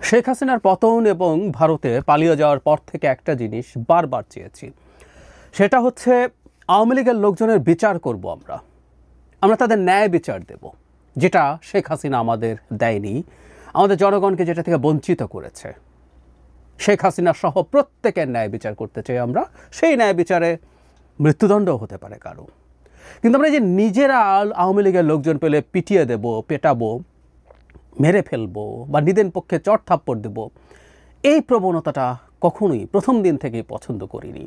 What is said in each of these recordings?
শেখ হাসিনার পতন এবং ভারতে পালিয়ে যাওয়ার পর থেকে একটা জিনিস বারবার চেয়েছি, সেটা হচ্ছে আওয়ামী লীগের লোকজনের বিচার করব। আমরা তাদের ন্যায় বিচার দেব, যেটা শেখ হাসিনা আমাদের দেয়নি, আমাদের জনগণকে যেটা থেকে বঞ্চিত করেছে। শেখ হাসিনা সহ প্রত্যেকের ন্যায় বিচার করতে চাই আমরা। সেই ন্যায় বিচারে মৃত্যুদণ্ডও হতে পারে কারো। কিন্তু আমরা যে নিজেরা আওয়ামী লীগের লোকজন পেলে পিটিয়ে দেব, পেটাবো, মেরে ফেলবো বা নিদেন পক্ষে চট থাপ্পড় দেব, এই প্রবণতাটা কখনোই প্রথম দিন থেকেই পছন্দ করিনি।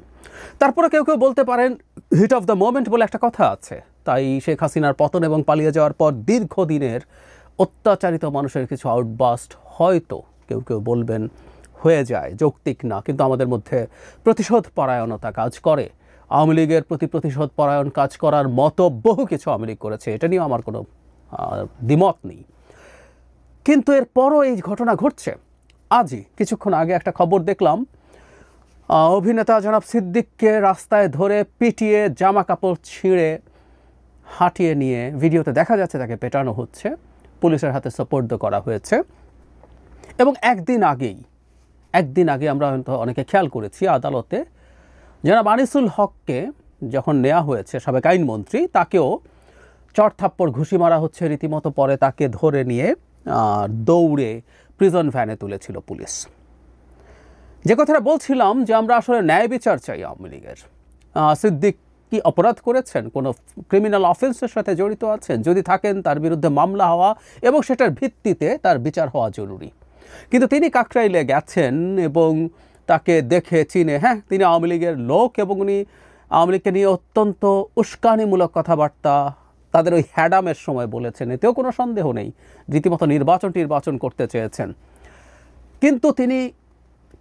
তারপরে কেউ কেউ বলতে পারেন হিট অফ দ্য মোমেন্ট বলে একটা কথা আছে, তাই শেখ হাসিনার পতন এবং পালিয়ে যাওয়ার পর দীর্ঘদিনের অত্যাচারিত মানুষের কিছু আউটবাস্ট হয়তো কেউ কেউ বলবেন হয়ে যায়, যৌক্তিক না, কিন্তু আমাদের মধ্যে প্রতিশোধ পরায়ণতা কাজ করে। আওয়ামী লীগের প্রতি প্রতিশোধ পরায়ণ কাজ করার মতো বহু কিছু আওয়ামী লীগ করেছে, এটা নিয়েও আমার কোনো দ্বিমত নেই। কিন্তু এরপরও এই ঘটনা ঘটছে। আজই কিছুক্ষণ আগে একটা খবর দেখলাম, অভিনেতা জনাব সিদ্দিককে রাস্তায় ধরে পিটিয়ে জামা কাপড় ছিঁড়ে হাঁটিয়ে নিয়ে ভিডিওতে দেখা যাচ্ছে তাকে পেটানো হচ্ছে, পুলিশের হাতে সোপর্দ করা হয়েছে। এবং একদিন আগে আমরা হয়তো অনেকে খেয়াল করেছি, আদালতে জনাব আনিসুল হককে যখন নেওয়া হয়েছে, সাবেক আইনমন্ত্রী, তাকেও চট থাপ্পড় ঘুষি মারা হচ্ছে রীতিমতো। পরে তাকে ধরে নিয়ে দৌড়ে প্রিজন ভ্যানে তুলেছিল পুলিশ। যে কথাটা বলছিলাম যে আমরা আসলে ন্যায় বিচার চাই আওয়ামী লীগের। সিদ্দিক কি অপরাধ করেছেন, কোনো ক্রিমিনাল অফেন্সের সাথে জড়িত আছেন? যদি থাকেন তার বিরুদ্ধে মামলা হওয়া এবং সেটার ভিত্তিতে তার বিচার হওয়া জরুরি। কিন্তু তিনি কাকরাইলে গেছেন এবং তাকে দেখে চিনে, হ্যাঁ তিনি আওয়ামী লীগের লোক এবং উনি আওয়ামী লীগকে নিয়ে অত্যন্ত উস্কানিমূলক কথাবার্তা তাদের ওই হ্যাডামের সময় বলেছেন, এতেও কোনো সন্দেহ নেই, রীতিমতো নির্বাচন করতে চেয়েছেন। কিন্তু তিনি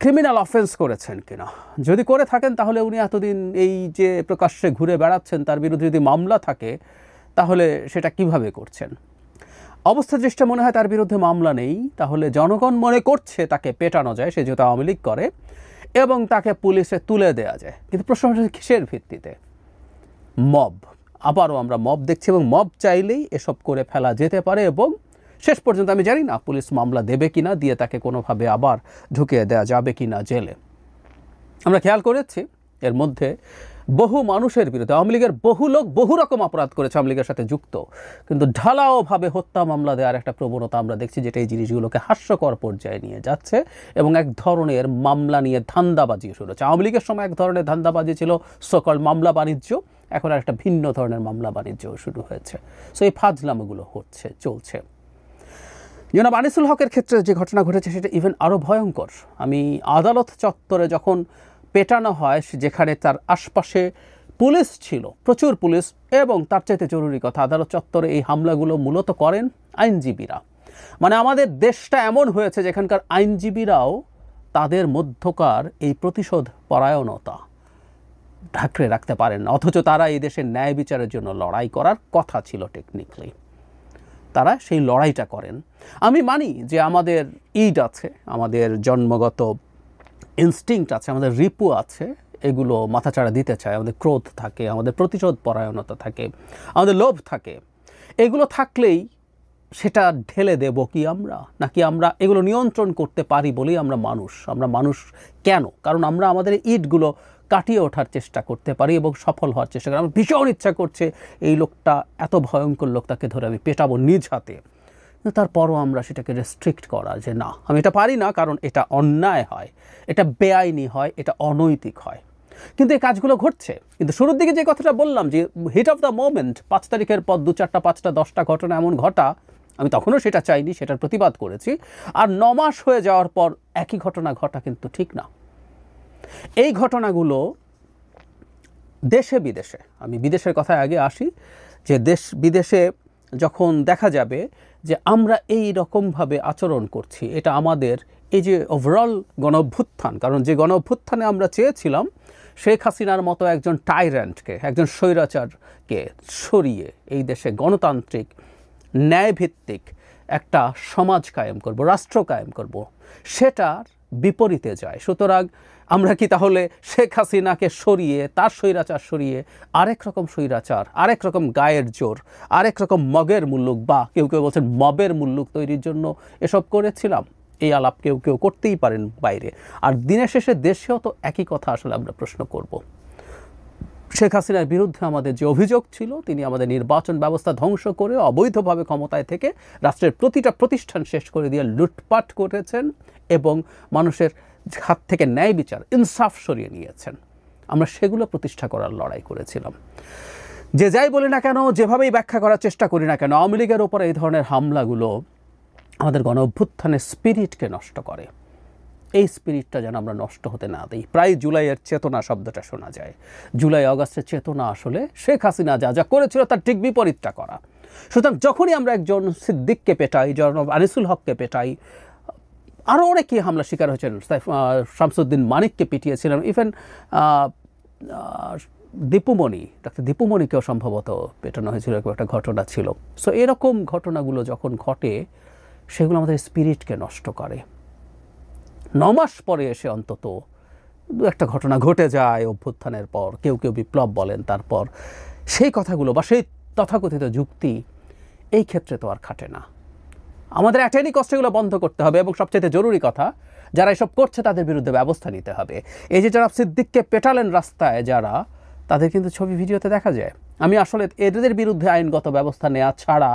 ক্রিমিনাল অফেন্স করেছেন কিনা, যদি করে থাকেন তাহলে উনি এতদিন এই যে প্রকাশ্যে ঘুরে বেড়াচ্ছেন, তার বিরুদ্ধে যদি মামলা থাকে তাহলে সেটা কিভাবে করছেন? অবস্থা দৃষ্টে মনে হয় তার বিরুদ্ধে মামলা নেই, তাহলে জনগণ মনে করছে তাকে পেটানো যায়, সে যেহেতু আওয়ামী লীগ করে, এবং তাকে পুলিশে তুলে দেওয়া যায়। কিন্তু প্রশ্ন হচ্ছে কিসের ভিত্তিতে? মব। আবারও আমরা মব দেখছি, এবং মব চাইলেই এসব করে ফেলা যেতে পারে। এবং শেষ পর্যন্ত আমি জানি না পুলিশ মামলা দেবে কিনা, দিয়ে তাকে কোনোভাবে আবার ঢুকিয়ে দেওয়া যাবে কিনা জেলে। আমরা খেয়াল করেছি এর মধ্যে বহু মানুষের বিরুদ্ধে আওয়ামী লীগের বহু লোক বহু রকম অপরাধ করেছে আওয়ামী লীগের সাথে যুক্ত, কিন্তু ঢালাওভাবে হত্যা মামলা দেওয়ার একটা প্রবণতা আমরা দেখছি, যেটা এই জিনিসগুলোকে হাস্যকর পর্যায়ে নিয়ে যাচ্ছে এবং এক ধরনের মামলা নিয়ে ধান্দাবাজি শুরু হচ্ছে। আওয়ামী লীগের সময় এক ধরনের ধান্দাবাজি ছিল, সকল মামলা বাণিজ্য, এখন আর একটা ভিন্ন ধরনের মামলা বাণিজ্য শুরু হয়েছে। সো এই ফাজলামগুলো চলছে। জনাব আনিসুল হকের ক্ষেত্রে যে ঘটনা ঘটেছে সেটা ইভেন আরও ভয়ঙ্কর। আমি আদালত চত্বরে যখন পেটানো হয়, যেখানে তার আশপাশে পুলিশ ছিল, প্রচুর পুলিশ, এবং তার চাইতে জরুরি কথা, আদালত চত্বরে এই হামলাগুলো মূলত করেন আইনজীবীরা। মানে আমাদের দেশটা এমন হয়েছে যেখানকার আইনজীবীরাও তাদের মধ্যকার এই প্রতিশোধ পরায়ণতা ঢাকরে রাখতে পারেন না, অথচ তারা এই দেশের ন্যায় বিচারের জন্য লড়াই করার কথা ছিল। টেকনিক্যালি তারা সেই লড়াইটা করেন। আমি মানি যে আমাদের ইড আছে, আমাদের জন্মগত ইনস্টিংক্ট আছে, আমাদের রিপু আছে, এগুলো মাথাচাড়া দিতে চায়, আমাদের ক্রোধ থাকে, আমাদের প্রতিশোধ পরায়ণতা থাকে, আমাদের লোভ থাকে। এগুলো থাকলেই সেটা ঢেলে দেব কি আমরা, নাকি আমরা এগুলো নিয়ন্ত্রণ করতে পারি বলেই আমরা মানুষ কেন? কারণ আমরা আমাদের ইটগুলো কাটিয়ে ওঠার চেষ্টা করতে পারি এবং সফল হওয়ার চেষ্টা করি। আমার ভীষণ ইচ্ছা করছে এই লোকটা এত ভয়ঙ্কর লোক, তাকে ধরে আমি পেটাবো নিজ হাতে, কিন্তু তারপরও আমরা সেটাকে রেস্ট্রিক্ট করা, যে না আমি এটা পারি না, কারণ এটা অন্যায় হয়, এটা বেআইনি হয়, এটা অনৈতিক হয়। কিন্তু এই কাজগুলো ঘটছে। কিন্তু শুরুর দিকে যে কথাটা বললাম যে হিট অফ দ্য মোমেন্ট, 5 তারিখের পর 2, 4, 5টা 10টা ঘটনা এমন ঘটা, আমি তখনও সেটা চাইনি, সেটার প্রতিবাদ করেছি। আর 9 মাস হয়ে যাওয়ার পর একই ঘটনা ঘটা কিন্তু ঠিক না। এই ঘটনাগুলো দেশে বিদেশে, আমি বিদেশের কথায় আগে আসি, যে দেশ বিদেশে যখন দেখা যাবে যে আমরা এই রকমভাবে আচরণ করছি, এটা আমাদের এই যে ওভারঅল গণঅভ্যুত্থান, কারণ যে গণঅভ্যুত্থানে আমরা চেয়েছিলাম শেখ হাসিনার মতো একজন টাইরেন্টকে, একজন স্বৈরাচারকে সরিয়ে এই দেশে গণতান্ত্রিক ন্যায়ভিত্তিক একটা সমাজ কায়েম করব, রাষ্ট্র কায়েম করব, সেটার বিপরীতে যায়। সুতরাং আমরা কি তাহলে শেখ হাসিনাকে সরিয়ে, তার স্বৈরাচার সরিয়ে আরেক রকম স্বৈরাচার, আরেক রকম গায়ের জোর, আরেক রকম মগের মুল্লুক, বা কেউ কেউ বলছেন মবের মুল্লুক তৈরির জন্য এসব করেছিলাম? এই আলাপ কেউ কেউ করতেই পারেন বাইরে, আর দিনের শেষে দেশেও তো একই কথা আসলে আমরা প্রশ্ন করব। শেখ হাসিনার বিরুদ্ধে আমাদের যে অভিযোগ ছিল, তিনি আমাদের নির্বাচন ব্যবস্থা ধ্বংস করে অবৈধভাবে ক্ষমতায় থেকে রাষ্ট্রের প্রতিটা প্রতিষ্ঠান শেষ করে দিয়ে লুটপাট করেছেন এবং মানুষের হাত থেকে ন্যায় বিচার, ইনসাফ সরিয়ে নিয়েছেন। আমরা সেগুলো প্রতিষ্ঠা করার লড়াই করেছিলাম। যে যাই বলি না কেন, যেভাবেই ব্যাখ্যা করার চেষ্টা করি না কেন, আওয়ামী লীগের ওপর এই ধরনের হামলাগুলো আমাদের গণ অভ্যুত্থানের স্পিরিটকে নষ্ট করে। এই স্পিরিটটা যেন আমরা নষ্ট হতে না দিই। প্রায় জুলাইয়ের চেতনা শব্দটা শোনা যায়। জুলাই আগস্টের চেতনা আসলে শেখ হাসিনা যা যা করেছিল তার ঠিক বিপরীতটা করা। সুতরাং যখনই আমরা একজন সিদ্দিককে পেটাই, জনাব আনিসুল হককে পেটাই, আরও অনেকেই হামলা শিকার হয়েছেন, শামসুদ্দিন মানিককে পিটিয়েছিলেন, ইভেন দীপুমণি, ডাক্তার দীপুমণিকেও সম্ভবত পেটানো হয়েছিল, একটা ঘটনা ছিল। সো এরকম ঘটনাগুলো যখন ঘটে সেগুলো আমাদের স্পিরিটকে নষ্ট করে। 9 মাস পরে এসে অন্তত দু একটা ঘটনা ঘটে যায় অভ্যুত্থানের পর, কেউ কেউ বিপ্লব বলেন, তারপর সেই কথাগুলো বা সেই তথাকথিত যুক্তি এই ক্ষেত্রে তো আর খাটে না। আমাদের অ্যাট এনি কষ্ট এগুলো বন্ধ করতে হবে, এবং সবচেয়ে জরুরি কথা, যারা এসব করছে তাদের বিরুদ্ধে ব্যবস্থা নিতে হবে। এই যে যারা সিদ্দিককে পেটালেন রাস্তায়, যারা, তাদের কিন্তু ছবি ভিডিওতে দেখা যায়। আমি আসলে এদের বিরুদ্ধে আইনগত ব্যবস্থা নেওয়া ছাড়া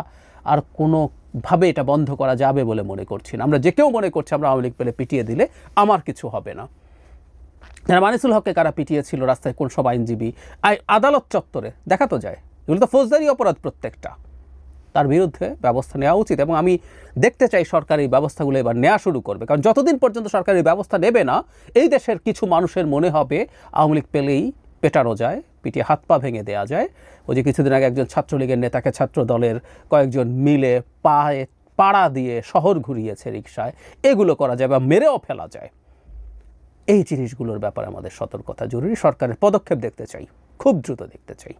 আর কোনোভাবে এটা বন্ধ করা যাবে বলে মনে করছি না। আমরা যে কেউ মনে করছি আমরা আওয়ামী লীগ পেলে পিটিয়ে দিলে আমার কিছু হবে না। যারা আনিসুল হককে কারা পিটিয়েছিল রাস্তায়, কোন সব আইনজীবী, আদালত চত্বরে দেখা তো যায়। এগুলো তো ফৌজদারি অপরাধ প্রত্যেকটা। তার বিরুদ্ধে ব্যবস্থা নেওয়া উচিত, এবং আমি দেখতে চাই সরকার এই ব্যবস্থাগুলো এবার নেওয়া শুরু করবে। কারণ যতদিন পর্যন্ত সরকার এই ব্যবস্থা নেবে না, এই দেশের কিছু মানুষের মনে হবে আওয়ামী লীগ পেলেই পেটানো যায়, পিটিয়ে হাত পা ভেঙে দেওয়া যায়। ওই যে কিছুদিন আগে একজন ছাত্রলীগের নেতাকে ছাত্র দলের কয়েকজন মিলে পাড়া দিয়ে শহর ঘুরিয়েছে রিকশায়, এগুলো করা যায় বা মেরেও ফেলা যায়। এই জিনিসগুলোর ব্যাপারে আমাদের সতর্কতা জরুরি। সরকারের পদক্ষেপ দেখতে চাই, খুব দ্রুত দেখতে চাই।